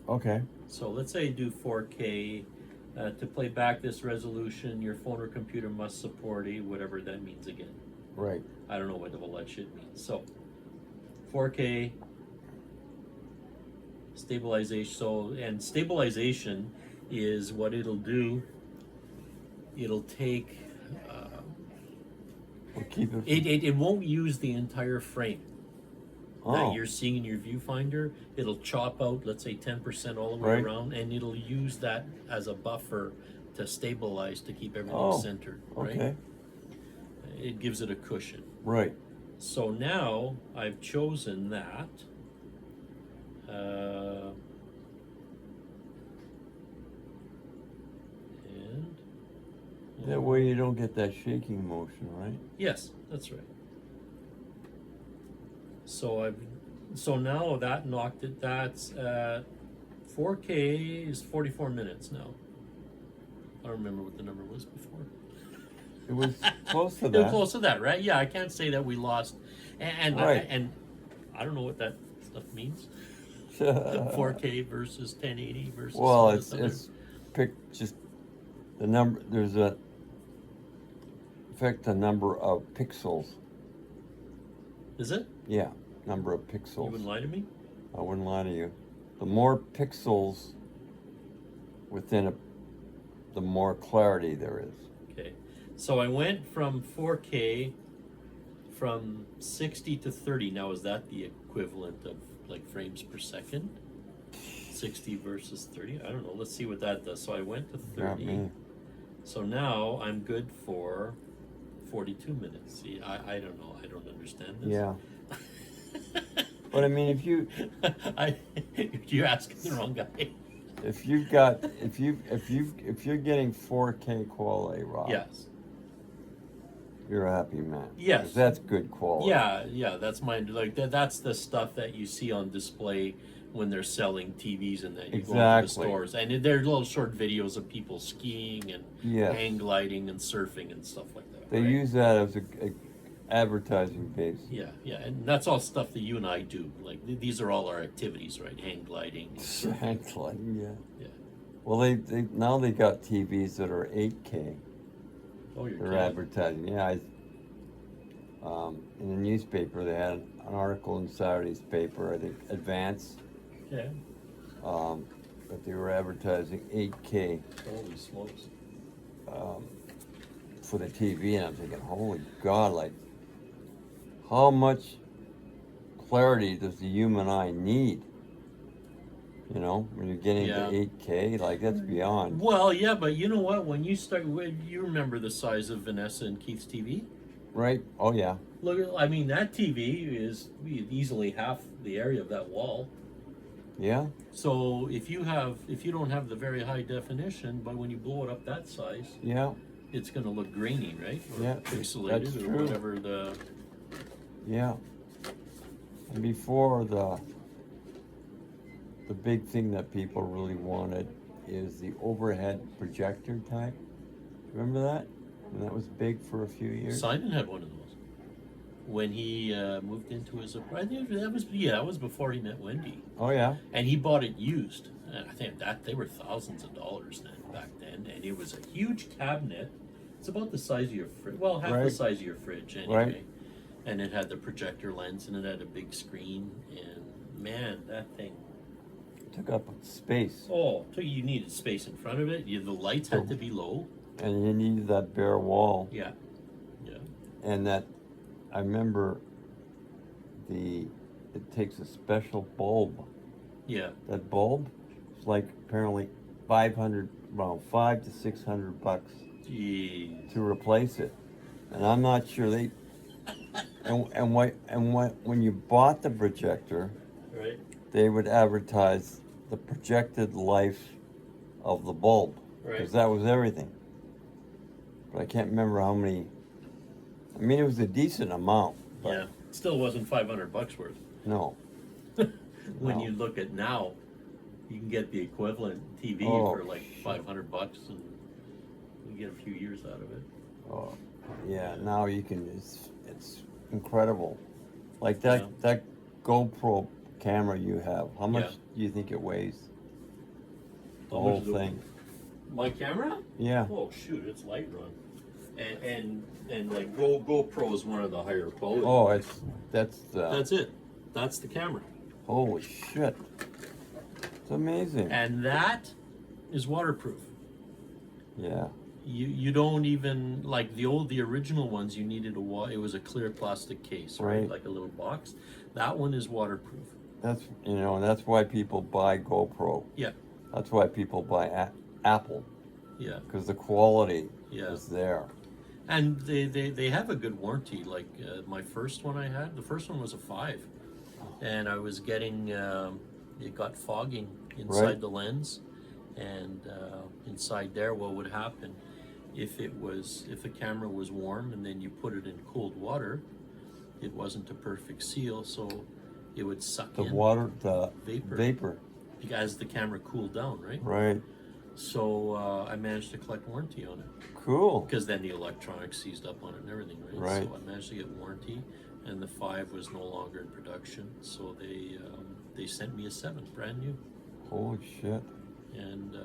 Okay. So let's say you do 4K. To play back this resolution, your phone or computer must support a whatever that means again. Right. I don't know what all that shit means. So 4K stabilization. So and stabilization is what it'll do. It'll take. We'll keep it. It won't use the entire frame that Oh. you're seeing in your viewfinder. It'll chop out, let's say, 10% all the way Right. around, and it'll use that as a buffer to stabilize to keep everything Oh. centered. Right? Okay. It gives it a cushion. Right. So now I've chosen that. And That way you don't get that shaking motion, right? yes, that's right. So now that knocked it. That's 4K is 44 minutes now. I don't remember what the number was before. It was close to It was that. close to that, right? Yeah, I can't say that we lost. And Right. and I don't know what that stuff means. 4K versus 1080 versus. Well, all it's this other- pick just the number. There's a affect the number of pixels. Is it? Yeah, number of You pixels. wouldn't lie to me. I wouldn't lie to you. The more pixels within the more clarity there is. Okay, so I went from 4K from 60 to 30. Now is that the equivalent of like frames per second? 60 versus 30. I don't know. Let's see what that does. So I went to Not 30. me. So now I'm good for 42 minutes. See, I don't know. I don't understand this. Yeah. But I mean, if you're asking the wrong guy. if you're getting 4K quality, Rob, Yes. you're a happy man. Yes. 'Cause that's good quality. Yeah, that's mine. Like that's the stuff that you see on display when they're selling TVs and that you go into the Exactly. stores. And they're little short videos of people skiing and Yes. hang gliding and surfing and stuff like that. They right? use that as a advertising base. Yeah, and that's all stuff that you and I do. Like these are all our activities, right? Hang gliding. And surfing. Exactly. Yeah. Yeah. Well, they now they got TVs that are 8K. Oh, you're They're kidding. advertising. Yeah, in the newspaper they had an article in Saturday's paper. I think Advance. Yeah. But they were advertising 8K Holy smokes. for the TV, and I'm thinking, holy God, like, how much clarity does the human eye need? You know, when you're getting Yeah. to 8K, like that's beyond. Well, yeah, but you know what? When you start, you remember the size of Vanessa and Keith's TV? Right? Oh yeah. Look, I mean, that TV is easily half the area of that wall. Yeah. So if you don't have the very high definition, but when you blow it up that size, Yeah. it's going to look grainy, right? Or Yeah, pixelated that's or true. whatever the. Yeah. And before the big thing that people really wanted is the overhead projector type. Remember that? And that was big for a few years. Simon had one of those when he moved into his apartment. That was before he met Wendy, Oh yeah. and he bought it used. And I think that they were thousands of dollars then back then, and it was a huge cabinet. It's about the size of your fridge. Well, half the Right. size of your fridge anyway. Right. And it had the projector lens, and it had a big screen. And man, that thing. Took up space. Oh, so you needed space in front of it. The lights had to be low. And you needed that bare wall. Yeah. And that, I remember it takes a special bulb. Yeah. That bulb is like apparently $5 to $600 Jeez. to replace it. And I'm not sure when you bought the projector, Right. they would advertise the projected life of the bulb. Right. Because that was everything. But I can't remember how many. I mean, it was a decent amount. But Yeah. Still wasn't $500 worth. No. When No. you look at now, you can get the equivalent TV Oh, for like $500 and you get a few years out of it. Oh, yeah. Now you can. It's incredible. Like that GoPro camera you have. How much Yeah. do you think it weighs? The whole thing. My camera? Yeah. Oh shoot, it's light run. And like GoPro is one of the higher quality. Oh, that's it. That's the camera. holy shit. It's amazing. And that is waterproof. Yeah. You don't even like the original ones. You needed it was a clear plastic case, right? Like a little box. That one is waterproof. That's and that's why people buy GoPro. Yeah. That's why people buy Apple. Yeah. Because the quality is there. And they have a good warranty. Like my first one I had, the first one was a 5, and I was getting it got fogging inside the lens, and inside there, what would happen if the camera was warm and then you put it in cold water, it wasn't a perfect seal, so it would suck in the vapor as the camera cooled down, right? Right. So I managed to collect warranty on it. Cool. Because then the electronics seized up on it and everything, right? Right. So I managed to get warranty, and the 5 was no longer in production, so they sent me a 7, brand new. Holy shit. And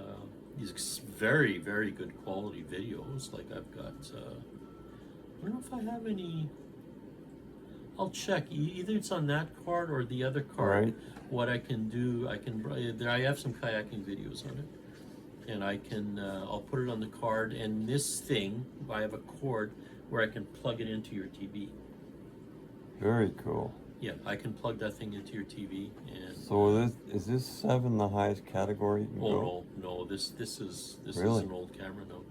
these very, very good quality videos. Like I've got, I don't know if I have any. I'll check. Either it's on that card or the other card. Right. What I can do, I have some kayaking videos on it, and I can. I'll put it on the card. And this thing, I have a cord where I can plug it into your TV. Very cool. Yeah, I can plug that thing into your TV. And so is this 7 the highest category you can go? no. This is Really? an old camera now.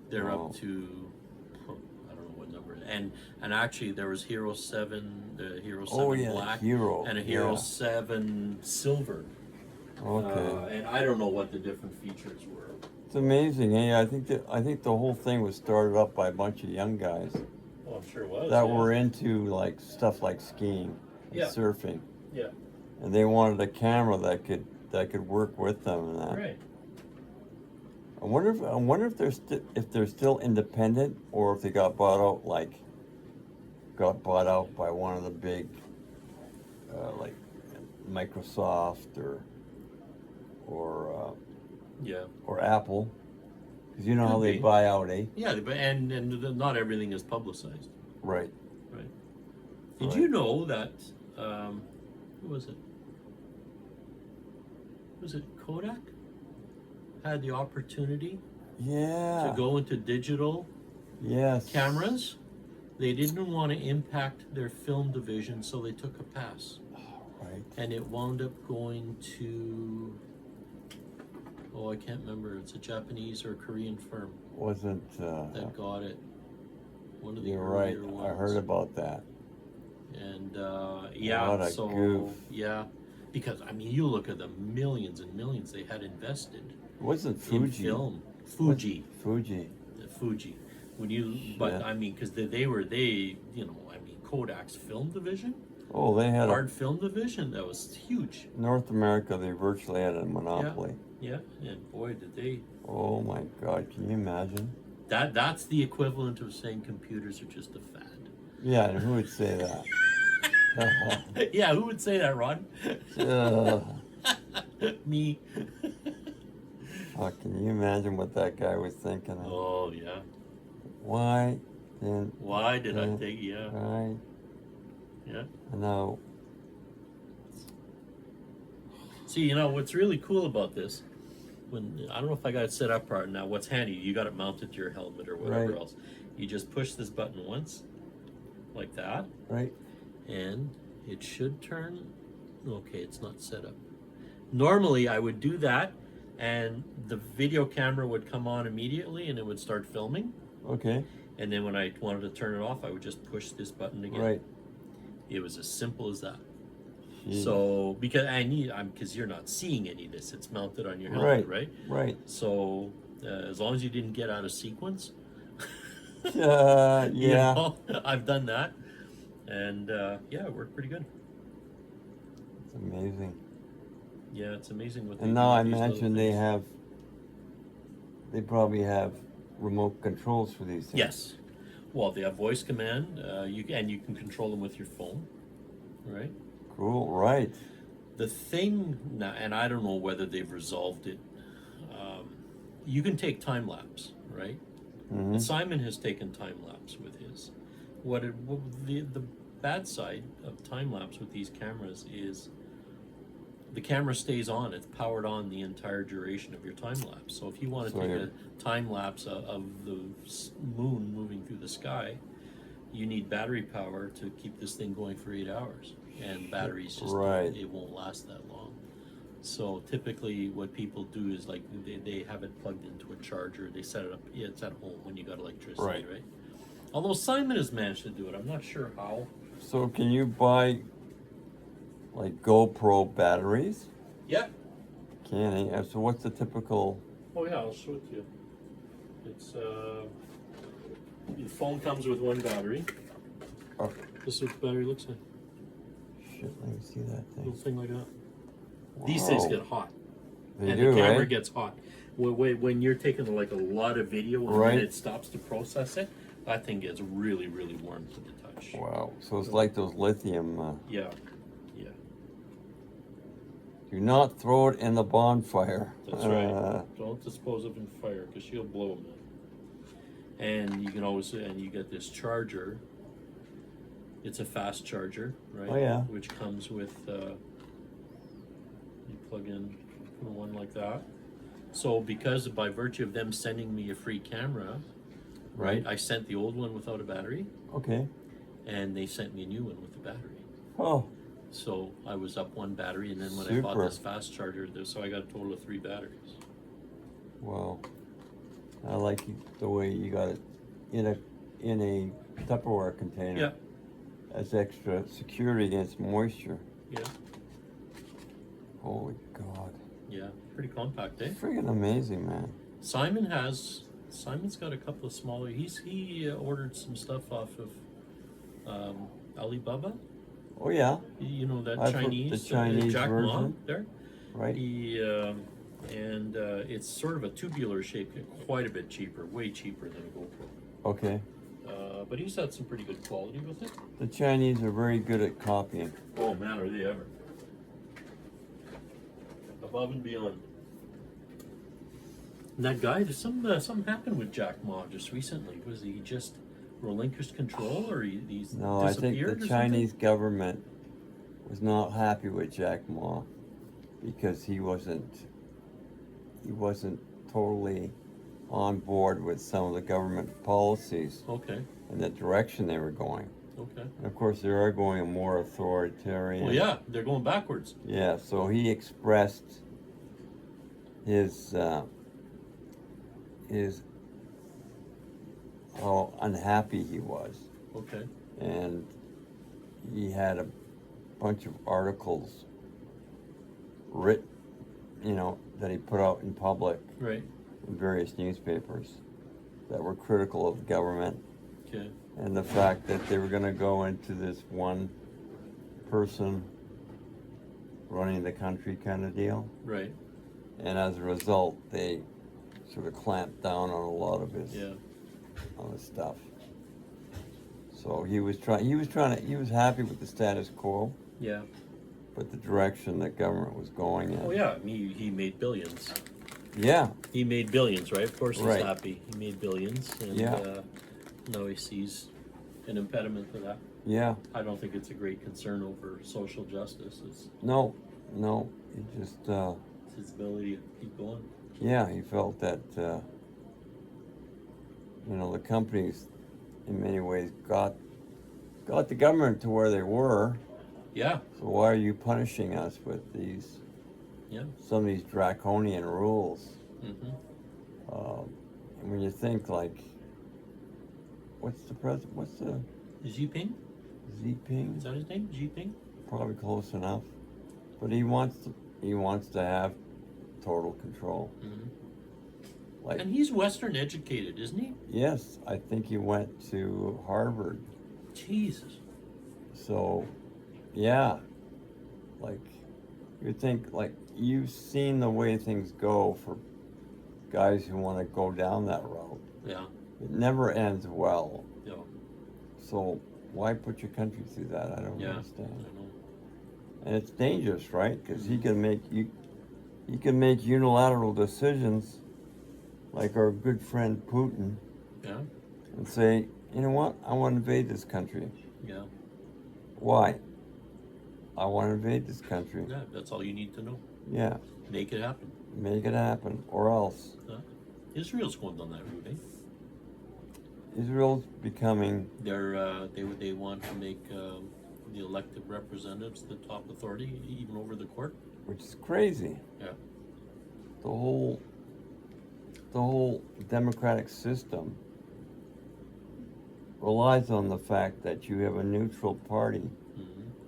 They're up to I don't know what number. And actually there was Hero 7, the Hero 7 Black, and a Hero 7 Silver. Okay. And I don't know what the different features were. It's amazing. Hey, I think the whole thing was started up by a bunch of young guys Oh, I'm sure it was. that were into like stuff like skiing and surfing. Yeah. And they wanted a camera that could work with them and that. Right. I wonder if they're still independent or if they got bought out by one of the big like Microsoft or Apple, because you know how they buy out, eh? Yeah, and not everything is publicized. Right. Right. Did you know that? Who was it? Was it Kodak? Had the opportunity to go into digital cameras. They didn't want to impact their film division, so they took a pass. Right. And it wound up going to, I can't remember. It's a Japanese or Korean firm. Wasn't that got it. One of the you're right. ones. I heard about that. And what a goof. because I mean, you look at the millions and millions they had invested. It wasn't Fuji. In film. Fuji. Fuji. But I mean, because Kodak's film division. Oh, they had hard film division that was huge. North America, they virtually had a monopoly. Yeah, and boy, did they. Oh my God, can you imagine? That's the equivalent of saying computers are just a fad. Yeah, and who would say that? Yeah, who would say that, Ron? Me. Oh, can you imagine what that guy was thinking of? Oh, yeah. Why did I think, Right. Yeah. I know. See, what's really cool about this, I don't know if I got it set up right now, what's handy, you got it mounted to your helmet or whatever else. You just push this button once, like that. Right. And it should turn, okay, it's not set up. Normally I would do that and the video camera would come on immediately and it would start filming. Okay. And then when I wanted to turn it off, I would just push this button again. Right. It was as simple as that. Jeez. So because you're not seeing any of this, it's mounted on your helmet, right? Right. So as long as you didn't get out of sequence, yeah. I've done that, and it worked pretty good. It's amazing. Yeah, it's amazing what. And now I imagine they probably have remote controls for these things. Yes. Well, they have voice command. You can control them with your phone, right? Cool. Right. The thing now, and I don't know whether they've resolved it. You can take time lapse, right? Mm-hmm. Simon has taken time lapse with his. The bad side of time lapse with these cameras is the camera stays on. It's powered on the entire duration of your time lapse. So if you want to take a time lapse of the moon moving through the sky, you need battery power to keep this thing going for 8 hours. And batteries just it won't last that long. So typically what people do is like they have it plugged into a charger. They set it up. Yeah, it's at home when you got electricity, right? Although Simon has managed to do it. I'm not sure how. So can you buy like GoPro batteries? Yeah. Can he? So what's the typical? Oh yeah, I'll show it to you. It's your phone comes with one battery. Oh. This is what the battery looks like. Shit, let me see that thing. Little thing like that. Wow. These things get hot. They and do, the camera gets hot. When you're taking like a lot of video and then it stops to process it, that thing gets really, really warm to the touch. Wow. So it's like those lithium. Yeah. Do not throw it in the bonfire. That's right. Don't dispose of it in fire because she'll blow them. And you can always, and you get this charger. It's a fast charger, right? Oh yeah. Which comes with, you plug in one like that. So because by virtue of them sending me a free camera, right? I sent the old one without a battery. Okay. And they sent me a new one with a battery. Oh. So I was up one battery, and then when I bought this fast charger, so I got a total of 3 batteries. Well, I like the way you got it in a Tupperware container. Yeah. As extra security against moisture. Yeah. Holy God. Yeah, pretty compact, eh? Friggin' amazing, man. Simon's got a couple of smaller. He ordered some stuff off of Alibaba. Oh yeah. You know that the Chinese Jack Ma version there. Right. It's sort of a tubular shape, quite a bit cheaper, way cheaper than a GoPro. Okay. But he's had some pretty good quality with it. The Chinese are very good at copying. Oh man, are they ever! Above and beyond. And that guy, there's something happened with Jack Ma just recently. Was he just relinquished control, or he's No, I think the Chinese government was not happy with Jack Ma because he wasn't totally on board with some of the government policies. Okay. And the direction they were going. Okay. And of course, they are going a more authoritarian. Well, yeah, they're going backwards. Yeah, so he expressed his how unhappy he was. Okay. And he had a bunch of articles written, that he put out in public. Right. In various newspapers that were critical of the government. Okay. And the fact that they were going to go into this one person running the country kind of deal. Right. And as a result, they sort of clamped down on a lot of his on his stuff. So he was happy with the status quo. Yeah. But the direction that government was going in. Oh yeah, he made billions. Yeah. He made billions, right? Of course he's happy. He made billions, and now he sees an impediment to that. Yeah. I don't think it's a great concern over social justice. No. He just... it's his ability to keep going. Yeah, he felt that, the companies, in many ways, got the government to where they were. Yeah. So why are you punishing us with these... some of these draconian rules. Mm-hmm. And when you think like, what's the Xi-Ping? Xi-Ping? Is that his name? Xi-Ping? Probably close enough. But he wants to have total control. Mm-hmm. And he's Western educated, isn't he? Yes, I think he went to Harvard. Jesus. So, yeah, like you think like you've seen the way things go for guys who want to go down that road. Yeah. It never ends well. Yeah. So why put your country through that? I don't understand. I know. And it's dangerous, right? Because he can make unilateral decisions, like our good friend Putin, Yeah. and say, you know what? I want to invade this country. Yeah. Why? I want to invade this country. Yeah. That's all you need to know. Yeah. Make it happen. Make it happen, or else. Israel's going down that route, eh? Israel's becoming. They want to make the elected representatives the top authority, even over the court. Which is crazy. Yeah. The whole democratic system relies on the fact that you have a neutral party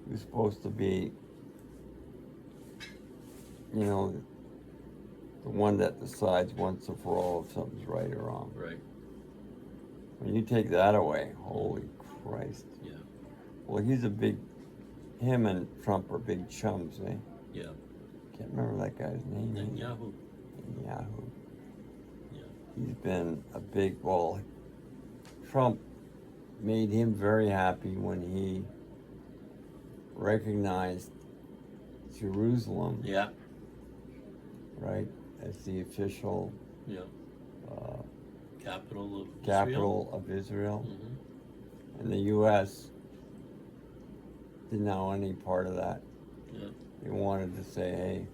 who's supposed to be, you know, the one that decides once and for all if something's right or wrong. Right. When you take that away, holy Christ. Yeah. Well, him and Trump are big chums, eh? Yeah. Can't remember that guy's name. Netanyahu. Yeah. Yeah. He's been a big, Trump made him very happy when he recognized Jerusalem, Yeah. right, as the official capital of Israel. Mm-hmm. And the U.S. didn't know any part of that. Yeah. They wanted to say, hey,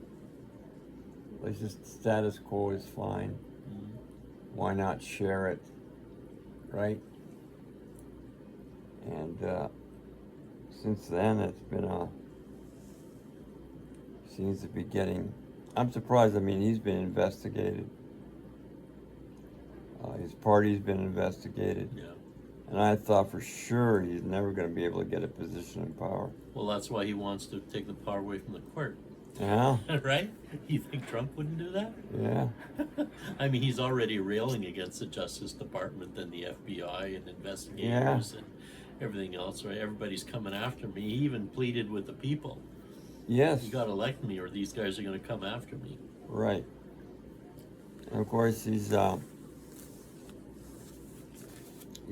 let's just, status quo is fine. Mm-hmm. Why not share it, right? And since then, it's been seems to be getting, I'm surprised. I mean, he's been investigated. His party's been investigated. Yeah. And I thought for sure he's never going to be able to get a position in power. Well, that's why he wants to take the power away from the court. Yeah. Right? You think Trump wouldn't do that? Yeah. I mean, he's already railing against the Justice Department and the FBI and investigators and everything else, right? Everybody's coming after me. He even pleaded with the people. Yes. You got to elect me or these guys are going to come after me. Right. And of course, he's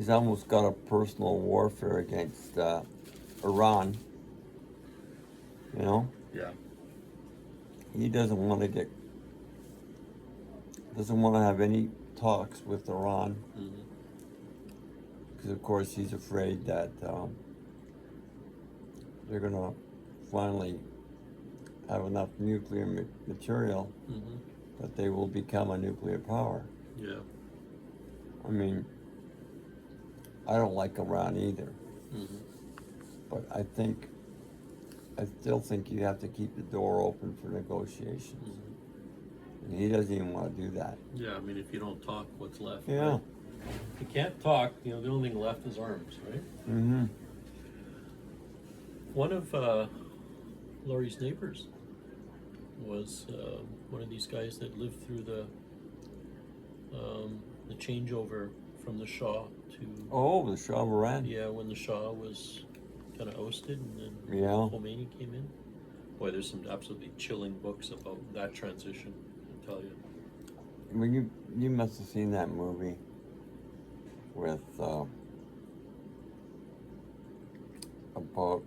almost got a personal warfare against Iran. You know? Yeah. He doesn't want to have any talks with Iran. Mm-hmm. Because of course he's afraid that they're going to finally have enough nuclear material that they will become a nuclear power. Yeah. I mean, I don't like Iran either. Mm-hmm. But I still think you have to keep the door open for negotiations. Mm-hmm. And he doesn't even want to do that. Yeah, I mean, if you don't talk, what's left? Yeah. Right? If you can't talk, the only thing left is arms, right? Mm-hmm. One of Laurie's neighbors was one of these guys that lived through the changeover from the Shah to... Oh, the Shah of Iran. Yeah, when the Shah was kind of ousted and then Khomeini came in. Boy, there's some absolutely chilling books about that transition, I tell you. Well, you must have seen that movie with about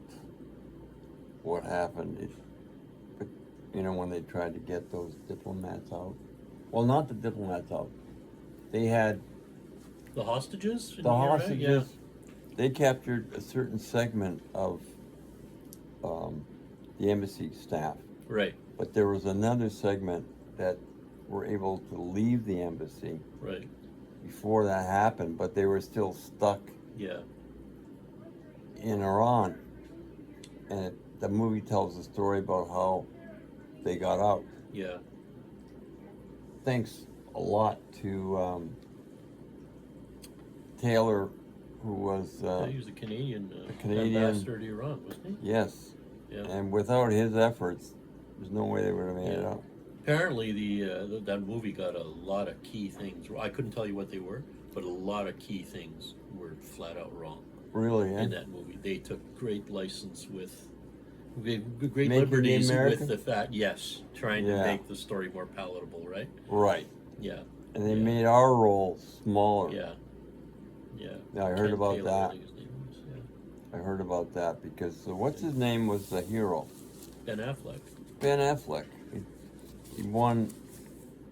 what happened. When they tried to get those diplomats out. Well, not the diplomats out. They had the hostages. The hostages. Yeah. They captured a certain segment of the embassy staff. Right. But there was another segment that were able to leave the embassy. Right. Before that happened, but they were still stuck. Yeah. In Iran, and the movie tells the story about how they got out. Yeah. Thanks a lot to Taylor, who was he was a Canadian, Canadian ambassador to Iran, wasn't he? Yes. Yeah. And without his efforts, there's no way they would have made it out. Apparently, that movie got a lot of key things. I couldn't tell you what they were, but a lot of key things were flat out wrong. Really, in that movie. They took great license with, great Making liberties the with the fact, trying to make the story more palatable, right? Right. Yeah. And they made our role smaller. Yeah. Yeah. Yeah, I heard about Taylor, that. I think his name was, I heard about that because what's his name was the hero? Ben Affleck. Ben Affleck. He won,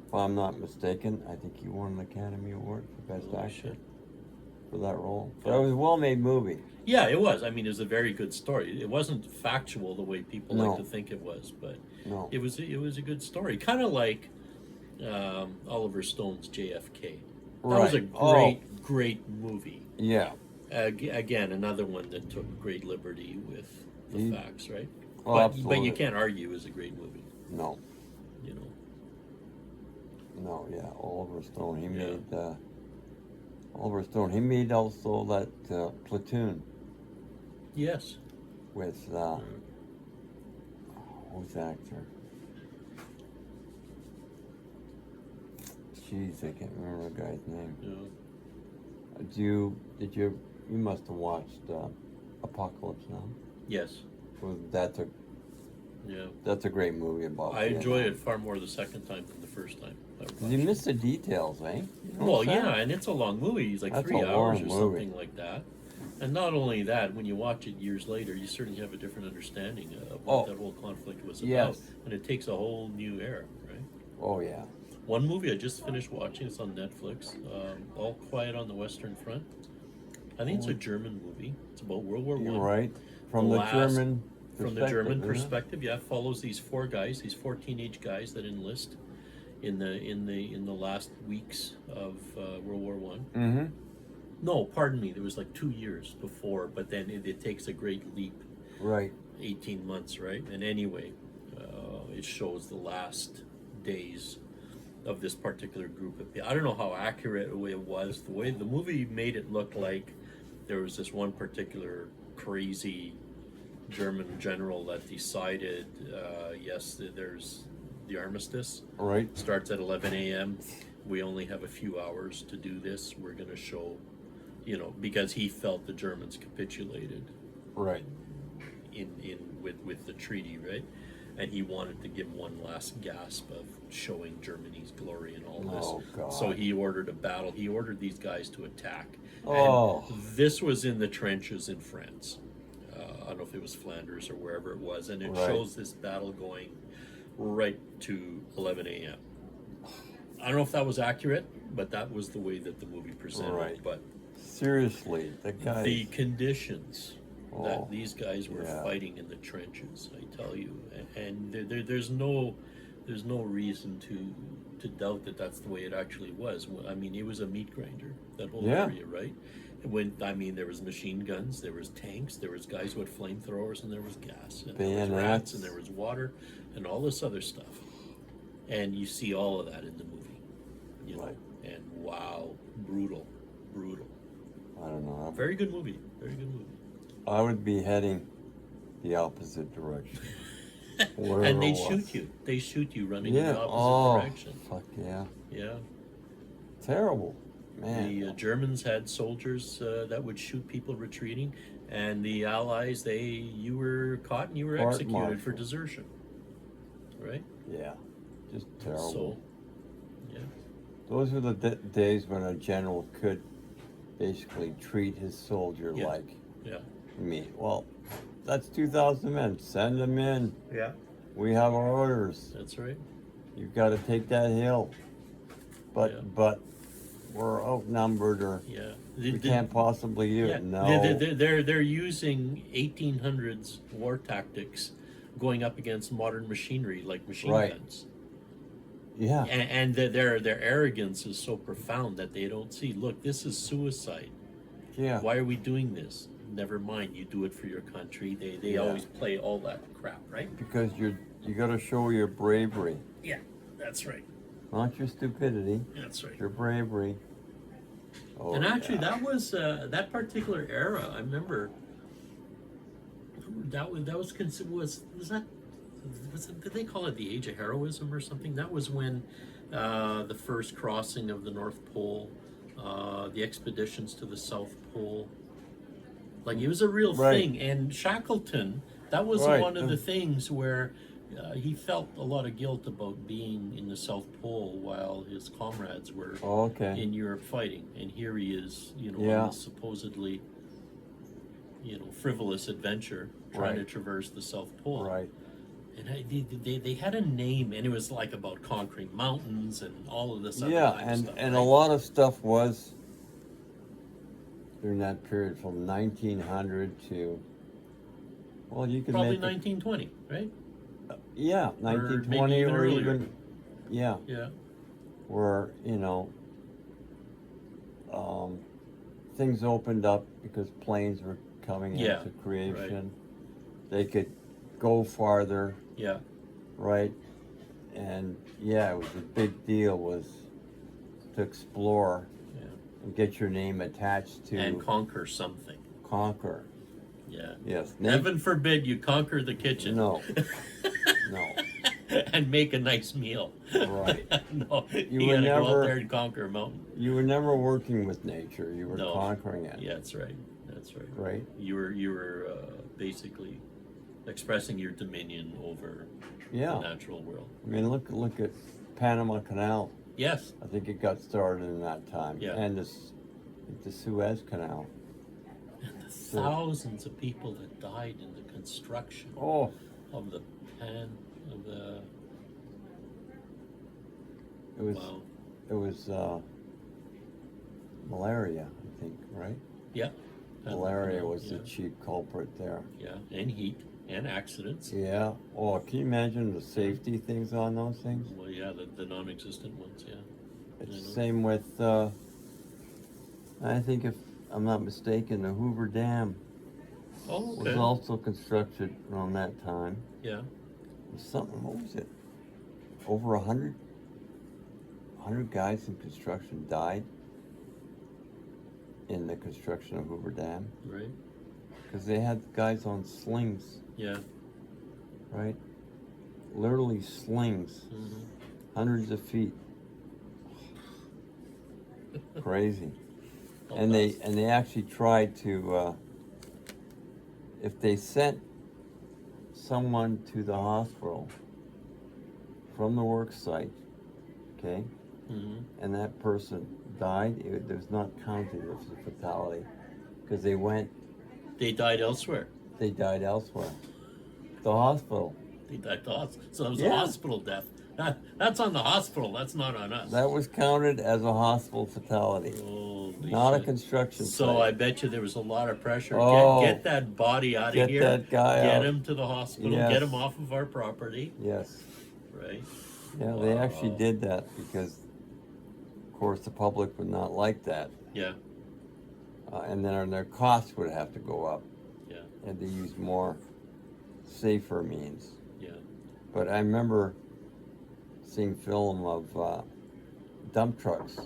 if I'm not mistaken, I think he won an Academy Award for Best Holy Actor shit. for that role. But it was a well-made movie. Yeah, it was. I mean, it was a very good story. It wasn't factual the way people No. like to think it was, but No. it was a good story. Kind of like Oliver Stone's JFK. That was a great movie. Yeah. Again, another one that took great liberty with the facts, right? Oh, but absolutely. you can't argue it was a great movie. No. You know. No, yeah, Oliver Stone. He made Oliver Stone. He made also that Platoon Yes. with who's the actor? Jeez, I can't remember the guy's name. Yeah. Did you must have watched Apocalypse Now? Yes. Well, Yeah. that's a great movie about. I enjoyed it far more the second time than the first time. You miss the details, eh? You know Well, what I'm saying? yeah, and it's a long movie. It's like That's 3 a hours long or movie. something like that. And not only that, when you watch it years later, you certainly have a different understanding of what that whole conflict was about. Yes. And it takes a whole new era, right? Oh yeah. One movie I just finished watching, it's on Netflix, All Quiet on the Western Front. I think it's a German movie. It's about World War You're One. right. From the German perspective, yeah, follows these 4 guys, these 4 teenage guys that enlist in the last weeks of World War One. Mm-hmm. No, pardon me. There was like 2 years before, but then it takes a great leap. Right. 18 months, right? And anyway, it shows the last days of this particular group of people. I don't know how accurate it was. The way the movie made it look like there was this one particular crazy German general that decided, yes, there's the armistice. Right. Starts at 11 a.m. We only have a few hours to do this. We're going to show, because he felt the Germans capitulated. Right. With the treaty, right? And he wanted to give one last gasp of showing Germany's glory and all this. Oh, God. So he ordered a battle. He ordered these guys to attack. Oh. And this was in the trenches in France. I don't know if it was Flanders or wherever it was. And it shows this battle going right to 11 a.m. I don't know if that was accurate, but that was the way that the movie presented it. But seriously, the conditions that these guys were Yeah. fighting in the trenches, I tell you, and there's no reason to doubt that that's the way it actually was. I mean, it was a meat grinder, that whole area, right? There was machine guns, there was tanks, there was guys with flamethrowers, and there was gas, and there was rats, and there was water, and all this other stuff. And you see all of that in the movie, and wow, brutal. I don't know. Very good movie. I would be heading the opposite direction. And they shoot you. They shoot you running in the opposite direction. Fuck yeah. Yeah. Terrible, man. The Germans had soldiers that would shoot people retreating, and the Allies, you were caught and you were executed for desertion. Right? Yeah. Just terrible. So, yeah. Those were the days when a general could basically treat his soldier like me. Well, that's 2,000 men. Send them in. Yeah. We have our orders. That's right. You've got to take that hill. But we're outnumbered, or we can't possibly do it. No. They're using 1800s war tactics, going up against modern machinery like machine guns. Yeah. And their arrogance is so profound that they don't see. Look, this is suicide. Yeah. Why are we doing this? Never mind. You do it for your country. They always play all that crap, right? Because you got to show your bravery. Yeah, that's right. Not your stupidity. That's right. Your bravery. Oh, and actually, that was that particular era. I remember that was did they call it the Age of Heroism or something? That was when the first crossing of the North Pole, the expeditions to the South Pole. Like, it was a real thing. And Shackleton, that was one of the things where he felt a lot of guilt about being in the South Pole while his comrades were in Europe fighting. And here he is, on this supposedly, frivolous adventure trying to traverse the South Pole. Right. And they had a name, and it was like about conquering mountains and all of this other Yeah, kind of stuff. and right? a lot of stuff was during that period from 1900 to, well, you could Probably make 1920, right? yeah, maybe 1920 even or earlier. even, yeah, Yeah. where, things opened up because planes were coming Yeah, into creation. They could go farther, Yeah. right? And yeah, it was a big deal was to explore Yeah. and get your name attached to And conquer something. conquer. Yeah. Yes. Heaven forbid you conquer the kitchen. No. No. And make a nice meal. Right. No, you were gotta go never- out there and conquer a mountain. You were never working with nature. You were No. conquering it. Yeah, that's right. That's right. Right? You were basically expressing your dominion over Yeah. the natural world. I mean, look at Panama Canal. Yes. I think it got started in that time. Yeah. And the Suez Canal. And the thousands of people that died in the construction Oh, of the it was wow. it was malaria, I think, right? Yeah. Malaria was yeah. the chief culprit there. Yeah, and heat and accidents. Yeah. Oh, can you imagine the safety things on those things? Well, yeah, the non-existent ones. Yeah. It's I the know. same with, I think if I'm not mistaken, the Hoover Dam Oh, was okay. also constructed around that time. Yeah. Something, what was it? Over 100 guys in construction died in the construction of Hoover Dam Right. because they had guys on slings, Yeah. right? Literally slings, Mm-hmm. hundreds of feet. Crazy. How And fast? they actually tried to, if they sent someone to the hospital from the work site, okay, Mm-hmm. and that person died, it was not counted as a fatality because They died elsewhere. they died elsewhere. The hospital. They died at the hospital. So it was Yeah. a hospital death. That's on the hospital. That's not on us. That was counted as a hospital fatality, Holy not a shit. construction So site. I bet you there was a lot of pressure. Oh. Get that body out of Get here. that guy Get out. him to the hospital. Yes. Get him off of our property. Yes. Right. Yeah, they actually Wow. did that because, of course, the public would not like that. Yeah. And then their costs would have to go up. Yeah. And to use more safer means. Yeah. But I remember seeing film of dump trucks.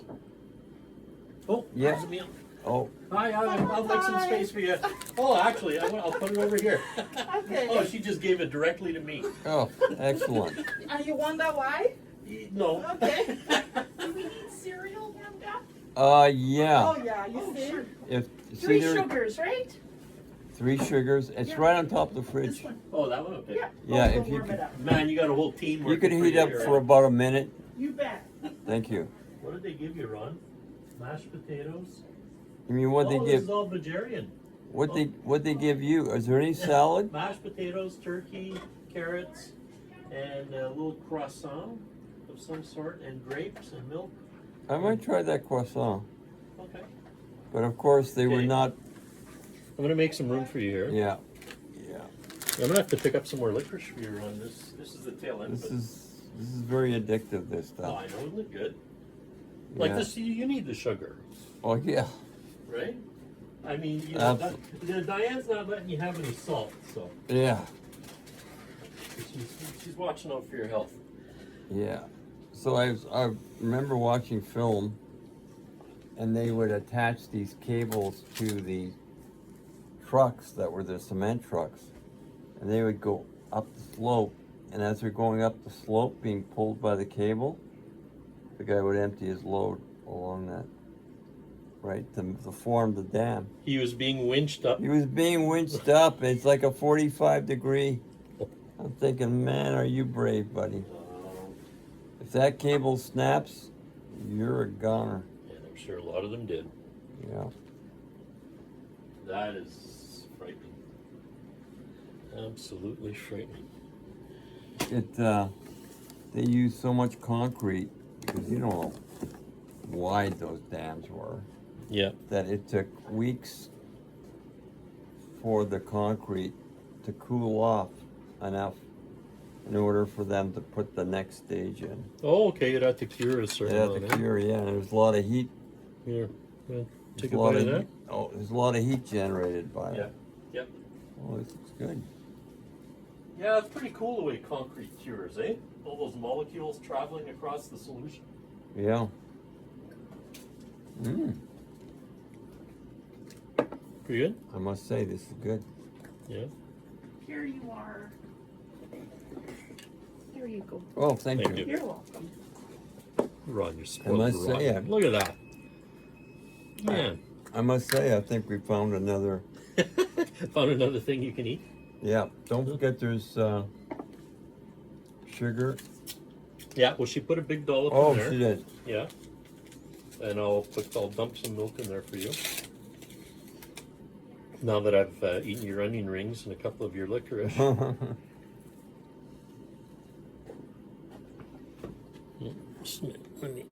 Oh, Yeah. there's a meal. Oh, Hi, I'll make some space for you. Oh, actually, I'll put it over here. Okay. Oh, she just gave it directly to me. oh, excellent. And you wonder why? No. Okay. Do we need cereal warmed up? Yeah. Oh yeah, you see? Sure. If Three there- sugars, right? 3 sugars. It's Yeah. right on top of the This fridge. one. Oh, that one? Okay. Yeah. Yeah, Oh, if we'll you warm could- it up. Man, you got a whole team You working could heat up here. for about a minute. You bet. Thank you. What did they give you, Ron? Mashed potatoes? I mean, what they Oh, this give? is all vegetarian. What they give you? Is there any salad? Mashed potatoes, turkey, carrots, and a little croissant of some sort, and grapes and milk. I might try that croissant. Okay. But of course, they were Okay. not. I'm gonna make some room for you here. Yeah. Yeah. I'm gonna have to pick up some more licorice for you, Ron. This is the tail end. This of it. is very addictive. This Oh, stuff. I know, isn't it good? Like Yeah. this, you need the sugar, Oh yeah. right? I mean, you know, Absolutely. Diane's not letting you have any salt, so Yeah. she's watching out for your health. Yeah. So I remember watching film, and they would attach these cables to the trucks that were the cement trucks, and they would go up the slope, and as they're going up the slope, being pulled by the cable, the guy would empty his load along that, right, to form the dam. He was being winched up. He was being winched up. It's like a 45-degree. I'm thinking, man, are you brave, buddy? If that cable snaps, you're a goner. And I'm sure a lot of them did. Yeah. That is frightening. Absolutely frightening. they used so much concrete because you know how wide those dams were Yeah. that it took weeks for the concrete to cool off enough in order for them to put the next stage in. Oh, okay. You'd have to cure a certain Yeah, amount. the cure, yeah, and there's a lot of heat. Here. Yeah. Take There's a lot bite of that. heat- Oh, there's a lot of heat generated by Yeah. it. Yep. Oh, this looks good. Yeah, it's pretty cool the way concrete cures, eh? All those molecules traveling across the solution. Yeah. Pretty good. I must say, this is good. Yeah. Here you are. There you go. Oh, thank Thank you. you. You're welcome. Ron, you're I spoiled must say, rotten. Look at that. Man. I must say, I think we found another. Found another thing you can eat. Yeah, don't forget there's sugar. Yeah, well, she put a big dollop Oh, in there. she did. Yeah. And I'll dump some milk in there for you. Now that I've eaten your onion rings and a couple of your licorice. Let me